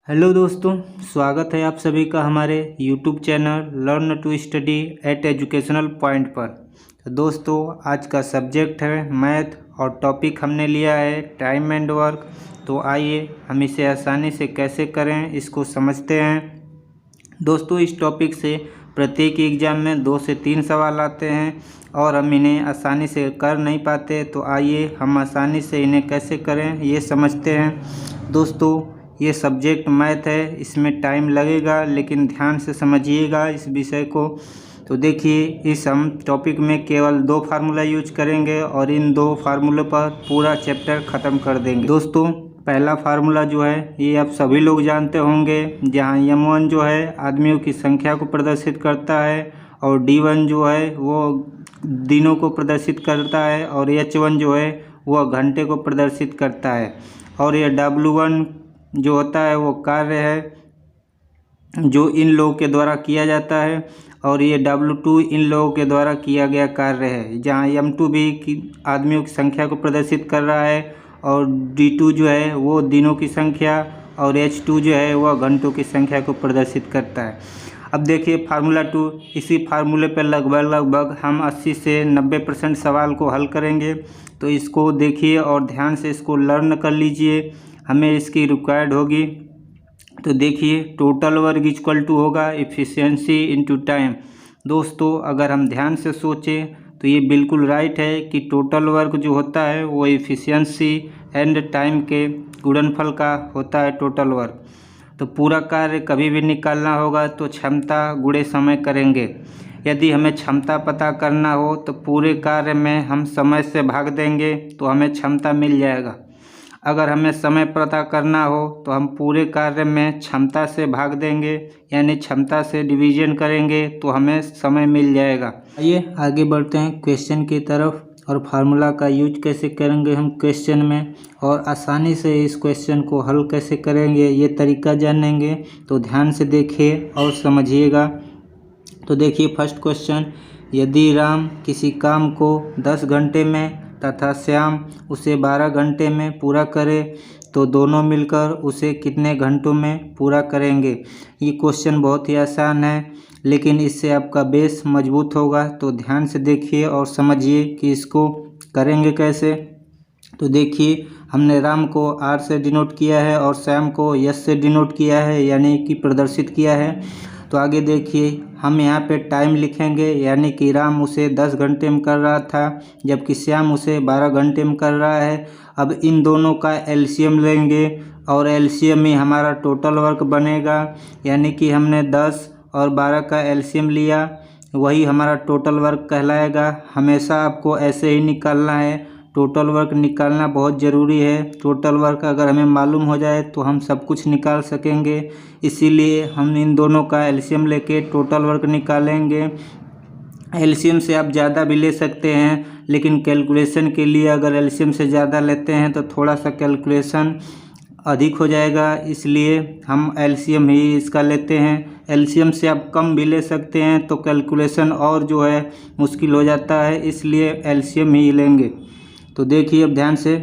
Hello दोस्तों, स्वागत है आप सभी का हमारे YouTube channel learn to study at educational point पर। तो दोस्तों, आज का सब्जेक्ट है मैथ और टॉपिक हमने लिया है टाइम एंड वर्क। तो आइए हम इसे आसानी से कैसे करें इसको समझते हैं। दोस्तों, इस टॉपिक से प्रत्येक एग्ज़ाम में 2 से 3 सवाल आते हैं और हम इन्हें आसानी से कर नहीं पाते। तो आइए हम आसानी से इन्हें कैसे करें ये समझते हैं। दोस्तों, ये सब्जेक्ट मैथ है, इसमें टाइम लगेगा लेकिन ध्यान से समझिएगा इस विषय को। तो देखिए, इस हम टॉपिक में केवल 2 फार्मूला यूज करेंगे और इन 2 फार्मूले पर पूरा चैप्टर ख़त्म कर देंगे। दोस्तों, पहला फार्मूला जो है ये आप सभी लोग जानते होंगे, जहाँ M1 जो है आदमियों की संख्या को प्रदर्शित करता है और D1 जो है वो दिनों को प्रदर्शित करता है और H1 जो है वह घंटे को प्रदर्शित करता है। और ये W1 जो होता है वो कार्य है जो इन लोगों के द्वारा किया जाता है और ये W2 इन लोगों के द्वारा किया गया कार्य है, जहाँ M2 भी आदमियों की संख्या को प्रदर्शित कर रहा है और D2 जो है वो दिनों की संख्या और H2 जो है वह घंटों की संख्या को प्रदर्शित करता है। अब देखिए फार्मूला 2, इसी फार्मूले पर लगभग हम 80 से 90% सवाल को हल करेंगे। तो इसको देखिए और ध्यान से इसको लर्न कर लीजिए, हमें इसकी रिक्वायर्ड होगी। तो देखिए, टोटल वर्क इक्वल टू होगा एफिशिएंसी इनटू टाइम। दोस्तों, अगर हम ध्यान से सोचें तो ये बिल्कुल राइट है कि टोटल वर्क जो होता है वो एफिशिएंसी एंड टाइम के गुणनफल का होता है टोटल वर्क। तो पूरा कार्य कभी भी निकालना होगा तो क्षमता गुणे समय करेंगे। यदि हमें क्षमता पता करना हो तो पूरे कार्य में हम समय से भाग देंगे तो हमें क्षमता मिल जाएगा। अगर हमें समय पता करना हो तो हम पूरे कार्य में क्षमता से भाग देंगे, यानी क्षमता से डिवीजन करेंगे तो हमें समय मिल जाएगा। आइए आगे बढ़ते हैं क्वेश्चन की तरफ और फार्मूला का यूज कैसे करेंगे हम क्वेश्चन में और आसानी से इस क्वेश्चन को हल कैसे करेंगे ये तरीका जानेंगे। तो ध्यान से देखिए और समझिएगा। तो देखिए फर्स्ट क्वेश्चन, यदि राम किसी काम को 10 घंटे में तथा श्याम उसे 12 घंटे में पूरा करे तो दोनों मिलकर उसे कितने घंटों में पूरा करेंगे। ये क्वेश्चन बहुत ही आसान है लेकिन इससे आपका बेस मजबूत होगा। तो ध्यान से देखिए और समझिए कि इसको करेंगे कैसे। तो देखिए, हमने राम को R से डिनोट किया है और श्याम को S से डिनोट किया है, यानी कि प्रदर्शित किया है। तो आगे देखिए, हम यहाँ पे टाइम लिखेंगे, यानी कि राम उसे 10 घंटे में कर रहा था जबकि श्याम उसे 12 घंटे में कर रहा है। अब इन दोनों का एलसीएम लेंगे और एलसीएम में हमारा टोटल वर्क बनेगा, यानी कि हमने 10 और 12 का एलसीएम लिया, वही हमारा टोटल वर्क कहलाएगा। हमेशा आपको ऐसे ही निकालना है, टोटल वर्क निकालना बहुत ज़रूरी है। टोटल वर्क अगर हमें मालूम हो जाए तो हम सब कुछ निकाल सकेंगे, इसीलिए हम इन दोनों का एलसीएम लेके टोटल वर्क निकालेंगे। एलसीएम से आप ज़्यादा भी ले सकते हैं, लेकिन कैलकुलेशन के लिए अगर एलसीएम से ज़्यादा लेते हैं तो थोड़ा सा कैलकुलेशन अधिक हो जाएगा, इसलिए हम एलसीएम ही इसका लेते हैं। एलसीएम से आप कम भी ले सकते हैं तो कैलकुलेशन और जो है मुश्किल हो जाता है, इसलिए एलसीएम ही लेंगे। तो देखिए अब ध्यान से,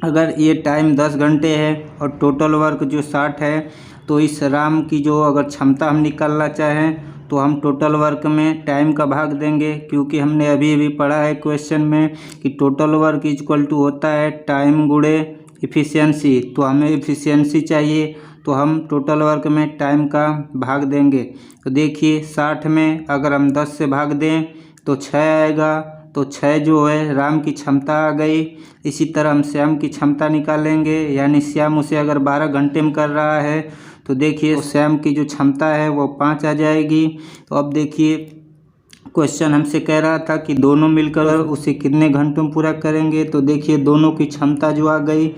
अगर ये टाइम 10 घंटे है और टोटल वर्क जो 60 है, तो इस राम की जो अगर क्षमता हम निकालना चाहें तो हम टोटल वर्क में टाइम का भाग देंगे, क्योंकि हमने अभी पढ़ा है क्वेश्चन में कि टोटल वर्क इक्वल टू होता है टाइम गुणे इफ़िशियंसी। तो हमें इफ़िशियंसी चाहिए तो हम टोटल वर्क में टाइम का भाग देंगे। तो देखिए 60 में अगर हम 10 से भाग दें तो 6 आएगा, तो 6 जो है राम की क्षमता आ गई। इसी तरह हम श्याम की क्षमता निकालेंगे, यानी श्याम उसे अगर 12 घंटे में कर रहा है तो देखिए श्याम की जो क्षमता है वो 5 आ जाएगी। तो अब देखिए क्वेश्चन हमसे कह रहा था कि दोनों मिलकर उसे कितने घंटों में पूरा करेंगे। तो देखिए दोनों की क्षमता जो आ गई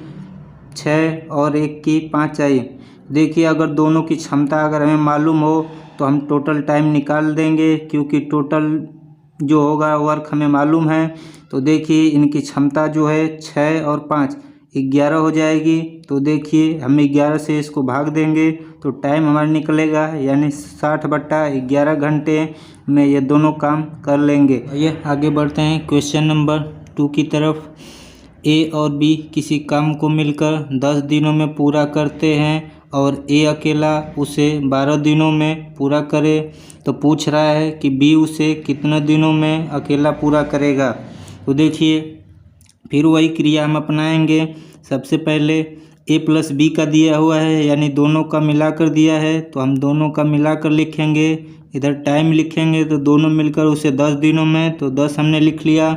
6 और 1 की 5 आई। देखिए अगर दोनों की क्षमता अगर हमें मालूम हो तो हम टोटल टाइम निकाल देंगे, क्योंकि टोटल जो होगा वर्क हमें मालूम है। तो देखिए इनकी क्षमता जो है 6 और 5 11 हो जाएगी। तो देखिए हम 11 से इसको भाग देंगे तो टाइम हमारा निकलेगा, यानी 60/11 घंटे में ये दोनों काम कर लेंगे। ये आगे बढ़ते हैं क्वेश्चन नंबर 2 की तरफ। ए और बी किसी काम को मिलकर 10 दिनों में पूरा करते हैं और ए अकेला उसे 12 दिनों में पूरा करे, तो पूछ रहा है कि बी उसे कितने दिनों में अकेला पूरा करेगा। तो देखिए फिर वही क्रिया हम अपनाएंगे। सबसे पहले ए प्लस बी का दिया हुआ है यानी दोनों का मिलाकर दिया है, तो हम दोनों का मिलाकर लिखेंगे। इधर टाइम लिखेंगे तो दोनों मिलकर उसे 10 दिनों में, तो 10 हमने लिख लिया।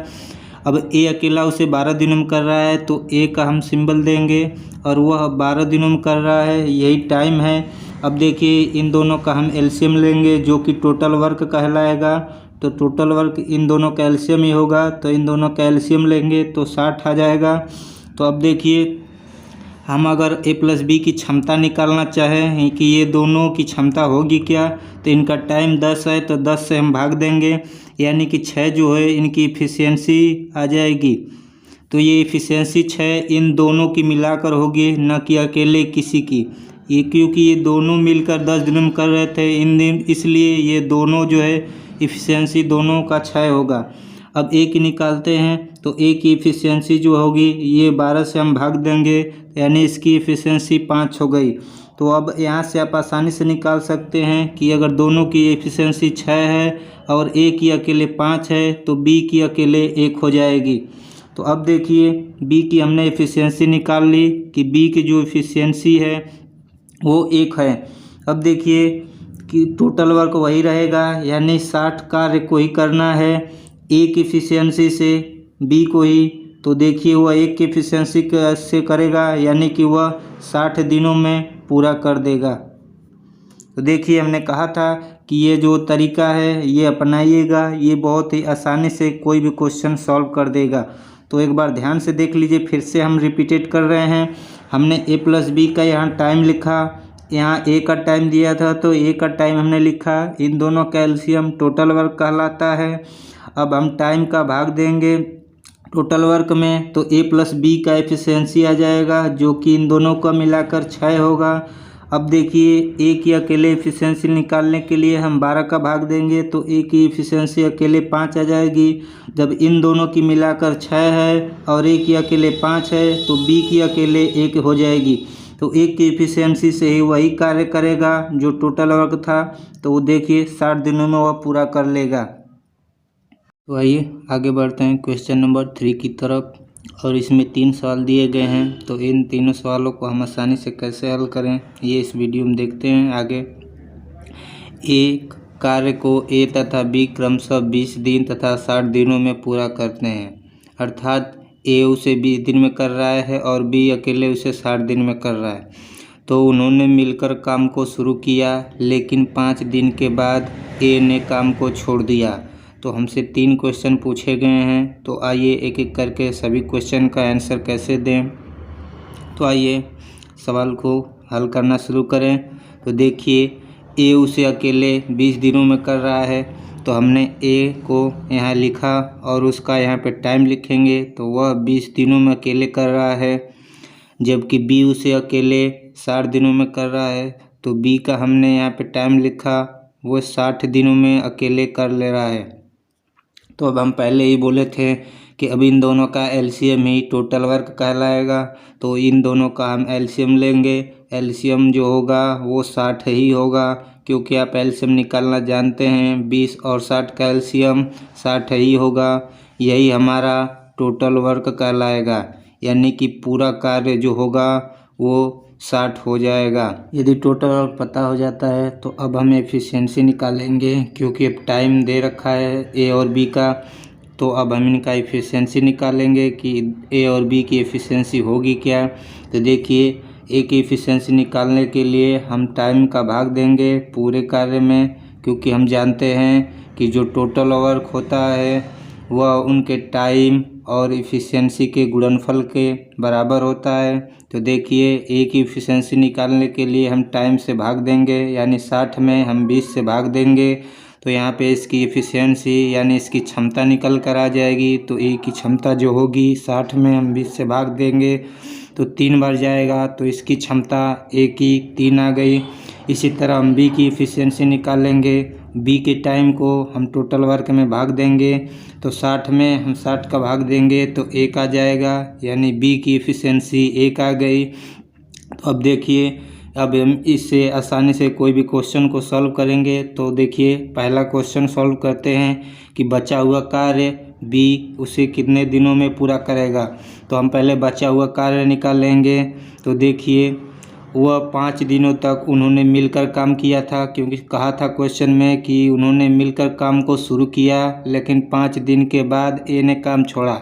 अब ए अकेला उसे 12 दिनों में कर रहा है तो ए का हम सिंबल देंगे और वह 12 दिनों में कर रहा है, यही टाइम है। अब देखिए इन दोनों का हम एलसीएम लेंगे जो कि टोटल वर्क कहलाएगा। तो टोटल वर्क इन दोनों का एलसीएम ही होगा, तो इन दोनों का एलसीएम लेंगे तो 60 आ जाएगा। तो अब देखिए हम अगर ए प्लस बी की क्षमता निकालना चाहें कि ये दोनों की क्षमता होगी क्या, तो इनका टाइम 10 है तो 10 से हम भाग देंगे, यानी कि 6 जो है इनकी इफ़िशियंसी आ जाएगी। तो ये इफ़िशियंसी 6 इन दोनों की मिलाकर होगी, न कि अकेले किसी की। ये क्योंकि ये दोनों मिलकर 10 दिनों में कर रहे थे इन दिन, इसलिए ये दोनों जो है इफ़िशियंसी दोनों का 6 होगा। अब ए की निकालते हैं तो ए की इफ़िशियंसी जो होगी ये 12 से हम भाग देंगे, यानी इसकी इफ़िशियंसी 5 हो गई। तो अब यहाँ से आप आसानी से निकाल सकते हैं कि अगर दोनों की इफ़िशियंसी 6 है और ए की अकेले 5 है तो बी की अकेले 1 हो जाएगी। तो अब देखिए बी की हमने इफ़िशियंसी निकाल ली कि बी की जो इफ़िशियंसी है वो 1 है। अब देखिए कि टोटल वर्क वही रहेगा, यानी 60 कार्य को ही करना है ए की इफ़िशियंसी से बी को ही। तो देखिए वह एक की इफ़िशियंसी से करेगा, यानी कि वह 60 दिनों में पूरा कर देगा। तो देखिए हमने कहा था कि ये जो तरीका है ये अपनाइएगा, ये बहुत ही आसानी से कोई भी क्वेश्चन सॉल्व कर देगा। तो एक बार ध्यान से देख लीजिए, फिर से हम रिपीटेड कर रहे हैं। हमने ए प्लस बी का यहाँ टाइम लिखा, यहाँ ए का टाइम दिया था तो ए का टाइम हमने लिखा, इन दोनों का एलसीएम टोटल वर्क कहलाता है। अब हम टाइम का भाग देंगे टोटल वर्क में, तो ए प्लस बी का एफिशिएंसी आ जाएगा जो कि इन दोनों का मिलाकर 6 होगा। अब देखिए ए की अकेले एफिशिएंसी निकालने के लिए हम 12 का भाग देंगे तो ए की एफिशिएंसी अकेले 5 आ जाएगी। जब इन दोनों की मिलाकर 6 है और ए की अकेले 5 है तो बी की अकेले 1 हो जाएगी। तो एक की एफिशिएंसी से ही वही कार्य करेगा जो टोटल वर्क था, तो वो देखिए 60 दिनों में वह पूरा कर लेगा। तो आइए आगे बढ़ते हैं क्वेश्चन नंबर 3 की तरफ, और इसमें 3 सवाल दिए गए हैं। तो इन तीनों सवालों को हम आसानी से कैसे हल करें ये इस वीडियो में देखते हैं आगे। एक कार्य को ए तथा बी क्रमशः 20 दिन तथा 60 दिनों में पूरा करते हैं, अर्थात ए उसे 20 दिन में कर रहा है और बी अकेले उसे 60 दिन में कर रहा है। तो उन्होंने मिलकर काम को शुरू किया, लेकिन 5 दिन के बाद ए ने काम को छोड़ दिया। तो हमसे 3 क्वेश्चन पूछे गए हैं, तो आइए एक एक करके सभी क्वेश्चन का आंसर कैसे दें। तो आइए सवाल को हल करना शुरू करें। तो देखिए ए उसे अकेले 20 दिनों में कर रहा है, तो हमने ए को यहाँ लिखा और उसका यहाँ पे टाइम लिखेंगे, तो वह 20 दिनों में अकेले कर रहा है। जबकि बी उसे अकेले 60 दिनों में कर रहा है, तो बी का हमने यहाँ पे टाइम लिखा, वो 60 दिनों में अकेले कर ले रहा है। तो अब हम पहले ही बोले थे कि अब इन दोनों का एलसीएम ही टोटल वर्क कहलाएगा, तो इन दोनों का हम एलसीएम लेंगे। एलसीएम जो होगा वो 60 ही होगा, क्योंकि आप एलसीएम निकालना जानते हैं, 20 और 60 का एलसीएम 60 ही होगा। यही हमारा टोटल वर्क कहलाएगा, यानी कि पूरा कार्य जो होगा वो 60 हो जाएगा। यदि टोटल वर्क पता हो जाता है तो अब हम एफिशिएंसी निकालेंगे, क्योंकि अब टाइम दे रखा है ए और बी का, तो अब हम इनका एफिशिएंसी निकालेंगे कि ए और बी की एफिशिएंसी होगी क्या। तो देखिए ए की एफिशिएंसी निकालने के लिए हम टाइम का भाग देंगे पूरे कार्य में, क्योंकि हम जानते हैं कि जो टोटल वर्क होता है वह उनके टाइम और इफ़िशियंसी के गुणनफल के बराबर होता है। तो देखिए ए की इफ़िशियंसी निकालने के लिए हम टाइम से भाग देंगे, यानी 60 में हम 20 से भाग देंगे, तो यहाँ पे इसकी इफ़िशियंसी यानी इसकी क्षमता निकल कर आ जाएगी। तो ए की क्षमता जो होगी 60 में हम 20 से भाग देंगे तो 3 बार जाएगा, तो इसकी क्षमता ए की 3 आ गई। इसी तरह हम बी की इफ़िशियंसी निकालेंगे, बी के टाइम को हम टोटल वर्क में भाग देंगे, तो 60 में हम 60 का भाग देंगे तो 1 आ जाएगा, यानी बी की इफ़िशियंसी 1 आ गई। तो अब देखिए अब हम इससे आसानी से कोई भी क्वेश्चन को सॉल्व करेंगे। तो देखिए पहला क्वेश्चन सॉल्व करते हैं कि बचा हुआ कार्य बी उसे कितने दिनों में पूरा करेगा। तो हम पहले बचा हुआ कार्य निकाल लेंगे। तो देखिए वह 5 दिनों तक उन्होंने मिलकर काम किया था, क्योंकि कहा था क्वेश्चन में कि उन्होंने मिलकर काम को शुरू किया, लेकिन 5 दिन के बाद ए ने काम छोड़ा।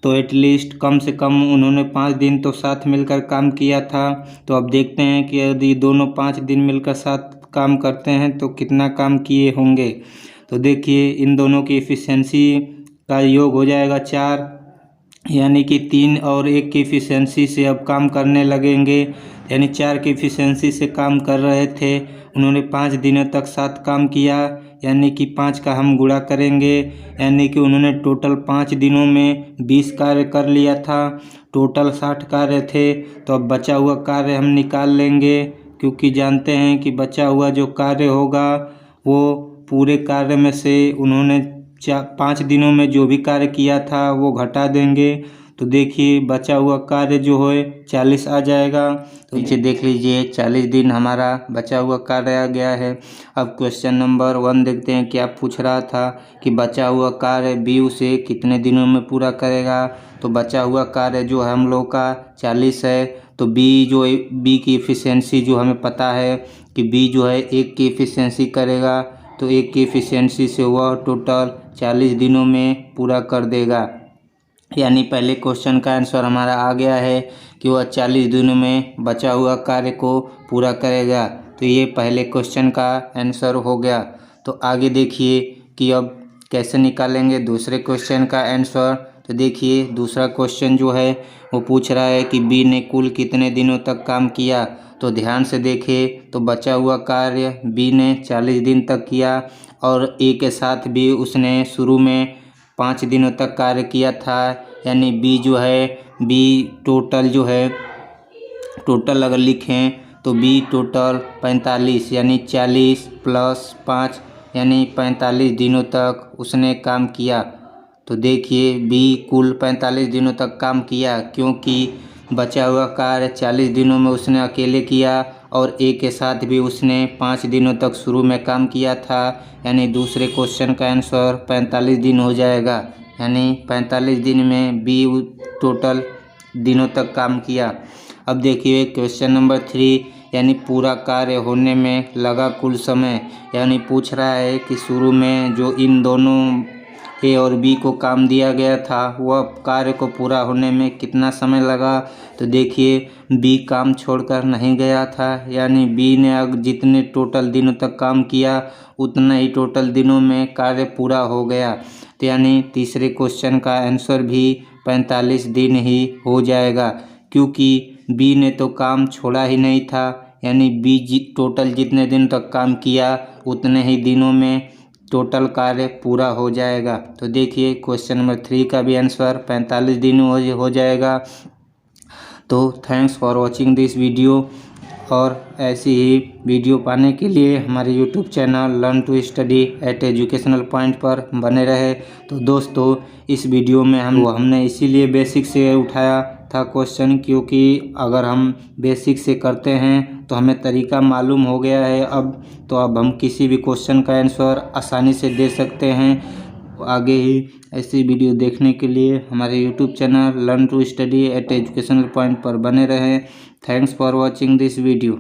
तो एटलीस्ट कम से कम उन्होंने 5 दिन तो साथ मिलकर काम किया था। तो अब देखते हैं कि यदि दोनों 5 दिन मिलकर साथ काम करते हैं तो कितना काम किए होंगे। तो देखिए इन दोनों की एफिशिएंसी का योग हो जाएगा 4, यानी कि 3 और 1 की एफिशिएंसी से अब काम करने लगेंगे। यानी 4 की एफिशिएंसी से काम कर रहे थे, उन्होंने 5 दिनों तक साथ काम किया, यानी कि 5 का हम गुणा करेंगे, यानी कि उन्होंने टोटल 5 दिनों में 20 कार्य कर लिया था। टोटल 60 कार्य थे। तो अब बचा हुआ कार्य हम निकाल लेंगे, क्योंकि जानते हैं कि बचा हुआ जो कार्य होगा वो पूरे कार्य में से उन्होंने 5 दिनों में जो भी कार्य किया था वो घटा देंगे। तो देखिए बचा हुआ कार्य जो है 40 आ जाएगा। तो नीचे देख लीजिए 40 दिन हमारा बचा हुआ कार्य आ गया है। अब क्वेश्चन नंबर 1 देखते हैं। क्या पूछ रहा था कि बचा हुआ कार्य बी उसे कितने दिनों में पूरा करेगा। तो बचा हुआ कार्य जो है हम लोग का 40 है। तो बी की एफिशिएंसी जो हमें पता है कि बी जो है 1 की एफिशिएंसी करेगा। तो 1 की एफिशिएंसी से वह टोटल 40 दिनों में पूरा कर देगा। यानी पहले क्वेश्चन का आंसर हमारा आ गया है कि वह 40 दिनों में बचा हुआ कार्य को पूरा करेगा। तो ये पहले क्वेश्चन का आंसर हो गया। तो आगे देखिए कि अब कैसे निकालेंगे दूसरे क्वेश्चन का आंसर। तो देखिए दूसरा क्वेश्चन जो है वो पूछ रहा है कि बी ने कुल कितने दिनों तक काम किया। तो ध्यान से देखें तो बचा हुआ कार्य बी ने 40 दिन तक किया, और ए के साथ भी उसने शुरू में 5 दिनों तक कार्य किया था। यानी बी जो है टोटल जो है टोटल अगर लिखें तो बी टोटल 45, यानी 40 + 5 यानी 45 दिनों तक उसने काम किया। तो देखिए बी कुल 45 दिनों तक काम किया, क्योंकि बचा हुआ कार्य 40 दिनों में उसने अकेले किया, और ए के साथ भी उसने 5 दिनों तक शुरू में काम किया था। यानी दूसरे क्वेश्चन का आंसर 45 दिन हो जाएगा। यानी 45 दिन में बी टोटल दिनों तक काम किया। अब देखिए क्वेश्चन नंबर 3, यानी पूरा कार्य होने में लगा कुल समय। यानी पूछ रहा है कि शुरू में जो इन दोनों ए और बी को काम दिया गया था वह कार्य को पूरा होने में कितना समय लगा। तो देखिए बी काम छोड़कर नहीं गया था, यानी बी ने अब जितने टोटल दिनों तक काम किया उतना ही टोटल दिनों में कार्य पूरा हो गया। तो यानी तीसरे क्वेश्चन का आंसर भी 45 दिन ही हो जाएगा, क्योंकि बी ने तो काम छोड़ा ही नहीं था। यानी बी टोटल जितने दिन तक काम किया उतने ही दिनों में टोटल कार्य पूरा हो जाएगा। तो देखिए क्वेश्चन नंबर 3 का भी आंसर 45 दिन हो जाएगा। तो thanks for watching this video, और ऐसी ही वीडियो पाने के लिए हमारे YouTube channel learn to study at educational point पर बने रहे। तो दोस्तों इस वीडियो में हमने इसीलिए बेसिक से उठाया था क्वेश्चन, क्योंकि अगर हम बेसिक से करते हैं तो हमें तरीका मालूम हो गया है अब हम किसी भी क्वेश्चन का आंसर आसानी से दे सकते हैं। आगे ही ऐसी वीडियो देखने के लिए हमारे YouTube channel learn to study at educational point पर बने रहें। Thanks for watching this video.